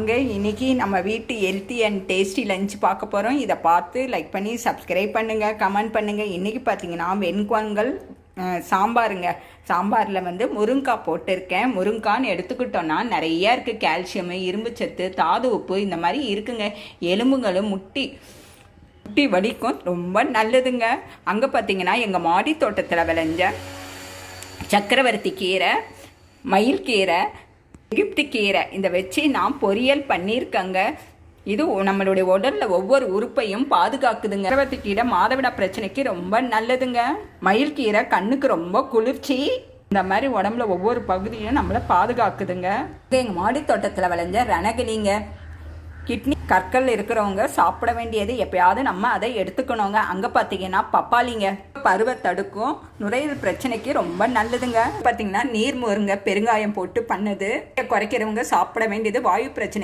வாங்க. இன்றைக்கி நம்ம வீட்டு ஹெல்த்தி அண்ட் டேஸ்டி லஞ்ச் பார்க்க போகிறோம். இதை பார்த்து லைக் பண்ணி சப்ஸ்கிரைப் பண்ணுங்கள், கமெண்ட் பண்ணுங்கள். இன்றைக்கி பார்த்தீங்கன்னா வெண்குவங்கள் சாம்பாருங்க. சாம்பாரில் முருங்காய் போட்டிருக்கேன். முருங்கான்னு எடுத்துக்கிட்டோன்னா நிறையா இருக்குது. கால்சியமு, இரும்புச்சத்து, தாது உப்பு இந்த மாதிரி இருக்குங்க. எலும்புகளும் முட்டி வலிக்கும், ரொம்ப நல்லதுங்க. அங்கே பார்த்தீங்கன்னா எங்கள் மாடி தோட்டத்தில் விளைஞ்ச சக்கரவர்த்தி கீரை, மயில் கீரை, எகிப்து கீரை இந்த வச்சு நான் பொரியல் பண்ணியிருக்கேங்க. இது நம்மளுடைய உடலில் ஒவ்வொரு உறுப்பையும் பாதுகாக்குதுங்க. சக்கரவர்த்தி கீரை மாதவிட பிரச்சனைக்கு ரொம்ப நல்லதுங்க. மயில் கீரை கண்ணுக்கு ரொம்ப குளிர்ச்சி. இந்த மாதிரி உடம்புல ஒவ்வொரு பகுதியும் நம்மளை பாதுகாக்குதுங்க. எங்கள் மாடி தோட்டத்தில் விளைஞ்ச ரணகிலிங்க. கிட்னி கற்கள் இருக்கிறவங்க சாப்பிட வேண்டியது எப்பயாவது நம்ம அதை எடுத்துக்கணுங்க. அங்கே பார்த்தீங்கன்னா பப்பாளிங்க, பருவ தடுக்கும், நுரையீரல் பிரச்சனைக்கு ரொம்ப நல்லதுங்க. பார்த்தீங்கன்னா நீர் மோருங்க, பெருங்காயம் போட்டு பண்ணுது. குறைக்கிறவங்க சாப்பிட வேண்டியது வாயு பிரச்சனை.